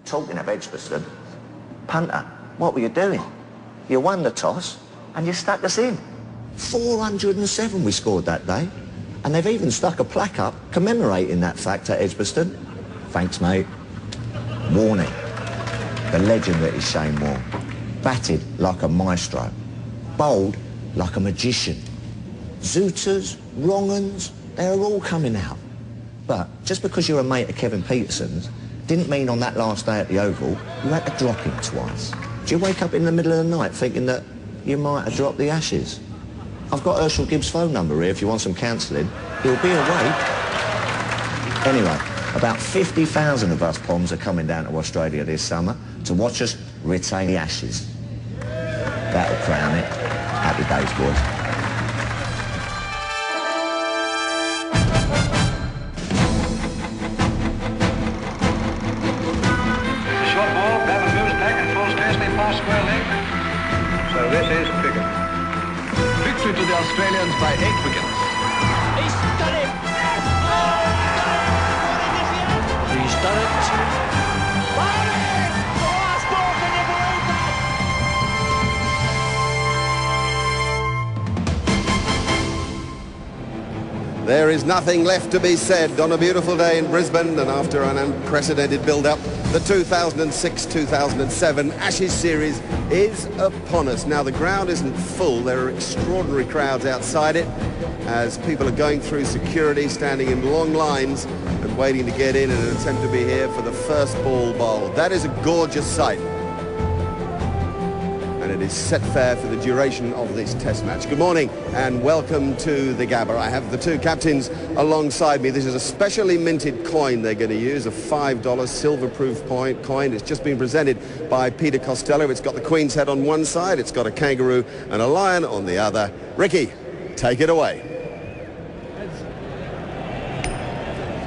Talking of Edgbaston, punter, what were you doing? You won the toss and you stuck us in. 407 we scored that day, and they've even stuck a plaque up commemorating that fact at Edgbaston. Thanks, mate. Warning, the legend that is Shane Warne. Batted like a maestro, bowled like a magician. Zooters, wrong uns, they're all coming out. But just because you're a mate of Kevin Peterson's didn't mean on that last day at the Oval you had to drop him twice. Do you wake up in the middle of the night thinking that you might have dropped the Ashes? I've got Herschel Gibbs' phone number here if you want some counselling. He'll be awake. Anyway, about 50,000 of us Poms are coming down to Australia this summer to watch us retain the Ashes. That'll crown it. Happy days, boys. Short ball, Bevan moves back and falls nicely past square leg. So this is cricket. Victory to the Australians by 8 wickets. He's done it! He's done it! There is nothing left to be said on a beautiful day in Brisbane, and after an unprecedented build-up, the 2006-2007 Ashes series is upon us. Now, the ground isn't full. There are extraordinary crowds outside it as people are going through security, standing in long lines and waiting to get in an attempt to be here for the first ball bowled. That is a gorgeous sight. And it is set fair for the duration of this test match. Good morning and welcome to the Gabba. I have the two captains alongside me. This is a specially minted coin they're going to use, a $5 silver-proof coin. It's just been presented by Peter Costello. It's got the Queen's head on one side, it's got a kangaroo and a lion on the other. Ricky, take it away.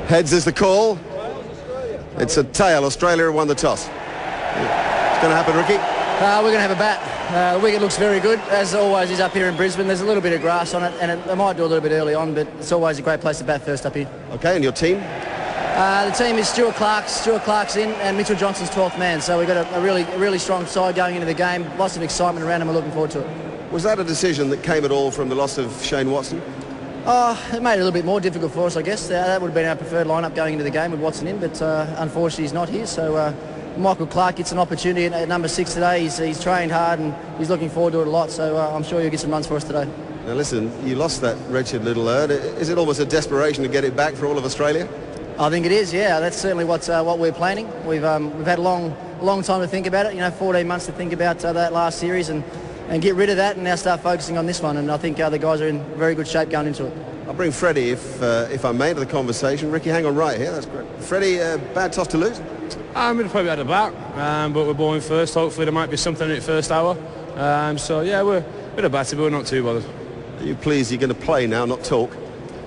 Heads is the call. It's a tail. Australia won the toss. What's going to happen, Ricky? We're going to have a bat. The wicket looks very good, as always is up here in Brisbane. There's a little bit of grass on it, and they might do a little bit early on, but it's always a great place to bat first up here. Okay, and your team? The team is Stuart Clark's in, and Mitchell Johnson's 12th man, so we've got a really strong side going into the game. Lots of excitement around and we're looking forward to it. Was that a decision that came at all from the loss of Shane Watson? It made it a little bit more difficult for us, I guess. That would have been our preferred lineup going into the game with Watson in, but unfortunately he's not here, so Michael Clark gets an opportunity at number 6 today. He's trained hard and he's looking forward to it a lot, so I'm sure he'll get some runs for us today. Now listen, you lost that wretched little Erd. Is it almost a desperation to get it back for all of Australia? I think it is, yeah. That's certainly what we're planning. We've had a long time to think about it, 14 months to think about that last series and get rid of that and now start focusing on this one, and I think the guys are in very good shape going into it. I'll bring Freddie, if I may, to the conversation. Ricky, hang on right here, that's great. Freddie, bad toss to lose? We'd probably had a bat, but we're bowling first. Hopefully there might be something in the first hour. So yeah, we're a bit of batty, but we're not too bothered. Are you pleased you're going to play now, not talk?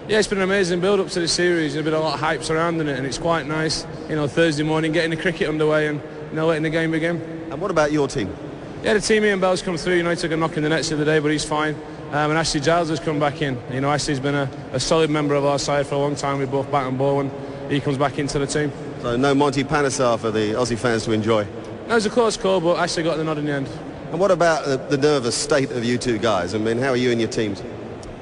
Yeah, it's been an amazing build-up to the series. There's been a lot of hype surrounding it, and it's quite nice, Thursday morning, getting the cricket underway and, letting the game begin. And what about your team? Yeah, the team, Ian Bell's come through. He took a knock in the nets the other day, but he's fine. And Ashley Giles has come back in. Ashley's been a solid member of our side for a long time with both bat and ball, and he comes back into the team. So no Monty Panesar for the Aussie fans to enjoy? No, it was a close call, but Ashley got the nod in the end. And what about the nervous state of you two guys? I mean, how are you and your teams?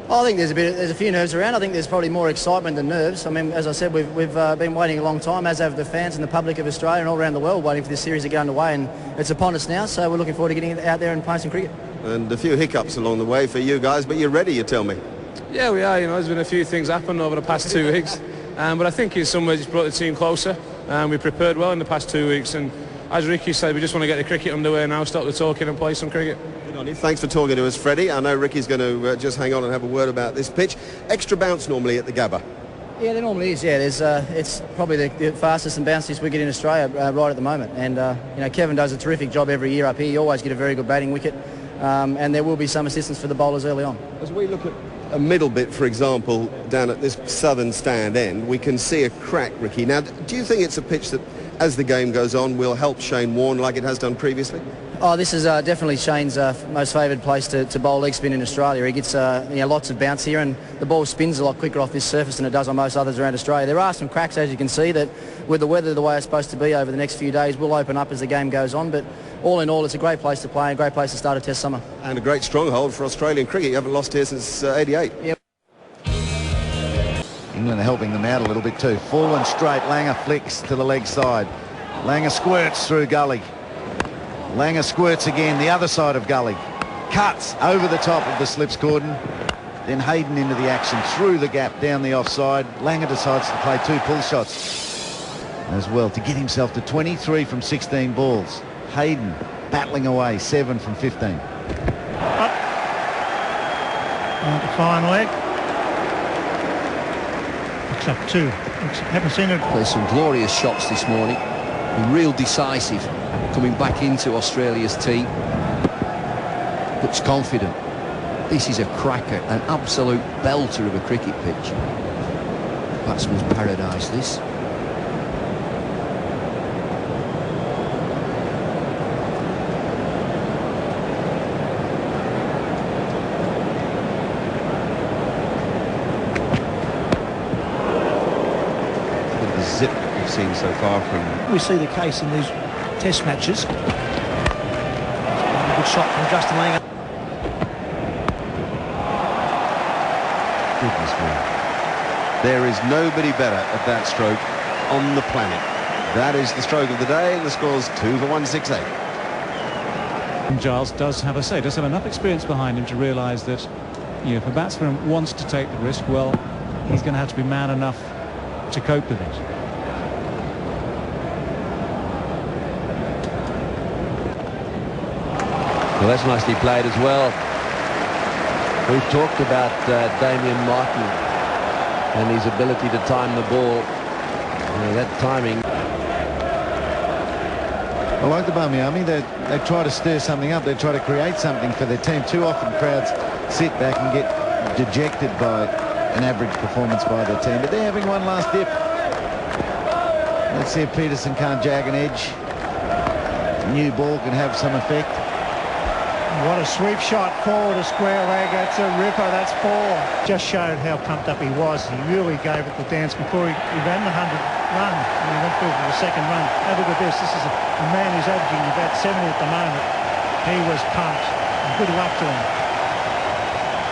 I think there's a few nerves around. I think there's probably more excitement than nerves. I mean, as I said, we've been waiting a long time, as have the fans and the public of Australia and all around the world, waiting for this series to get underway, and it's upon us now, so we're looking forward to getting out there and playing some cricket. And a few hiccups along the way for you guys, but you're ready, you tell me. Yeah, we are. There's been a few things happen over the past 2 weeks, but I think in some ways it's brought the team closer. We prepared well in the past 2 weeks, and as Ricky said, we just want to get the cricket underway now, stop the talking and play some cricket. Good on you. Thanks for talking to us, Freddie. I know Ricky's going to just hang on and have a word about this pitch. Extra bounce normally at the Gabba. Yeah, there normally is. Yeah, it's probably the fastest and bounciest wicket in Australia right at the moment, and Kevin does a terrific job every year up here. You always get a very good batting wicket. And there will be some assistance for the bowlers early on. As we look at a middle bit, for example, down at this southern stand end, we can see a crack, Ricky. Now, do you think it's a pitch that, as the game goes on, will help Shane Warne like it has done previously? Oh, this is definitely Shane's most favoured place to bowl leg spin in Australia. He gets lots of bounce here, and the ball spins a lot quicker off this surface than it does on most others around Australia. There are some cracks, as you can see, that with the weather the way it's supposed to be over the next few days will open up as the game goes on, but all in all it's a great place to play and a great place to start a Test summer. And a great stronghold for Australian cricket. You haven't lost here since 88. Yep. England are helping them out a little bit too. Full and straight, Langer flicks to the leg side. Langer squirts through gully. Langer squirts again, the other side of gully. Cuts over the top of the slips cordon. Then Hayden into the action, through the gap, down the offside. Langer decides to play 2 pull shots as well to get himself to 23 from 16 balls. Hayden battling away, 7 from 15. On to fine leg. Looks up 2. Haven't seen it. There's some glorious shots this morning. Real decisive coming back into Australia's team. Looks confident. This is a cracker, an absolute belter of a cricket pitch. Batsman's paradise, this. The zip we've seen so far from... We see the case in these Test matches. A good shot from Justin Langer. Goodness me. There is nobody better at that stroke on the planet. That is the stroke of the day, and the score's 2 for 168. Giles does have enough experience behind him to realise that, if a batsman wants to take the risk, well, he's going to have to be man enough to cope with it. Well, that's nicely played as well. We've talked about Damien Martin and his ability to time the ball. That timing. I like the Barmy Army. They try to stir something up. They try to create something for their team. Too often crowds sit back and get dejected by an average performance by their team. But they're having one last dip. Let's see if Peterson can't jag an edge. New ball can have some effect. What a sweep shot forward, a square leg. That's a ripper. That's 4. Just showed how pumped up he was. He really gave it the dance before he ran the 100 run. And he went through for the second run. Have a look at this. This is a man who's averaging about 70 at the moment. He was pumped. And good luck to him.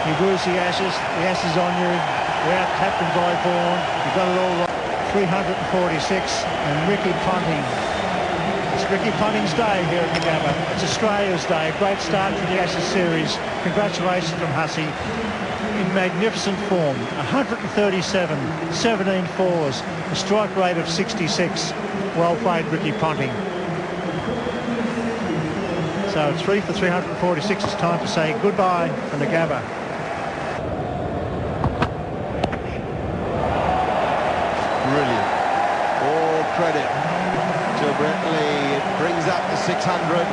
He bruised the Ashes. The Ashes on you. We're out captained by Vaughan. You got it all right. 346. And Ricky Ponting. It's Ricky Ponting's day here at the Gabba. It's Australia's day. A great start to the Ashes series. Congratulations from Hussey. In magnificent form. 137, 17 fours, a strike rate of 66. Well played, Ricky Ponting. So 3 for 346. It's time to say goodbye from the Gabba. Brilliant. All credit to Brett Lee. It brings up the 600.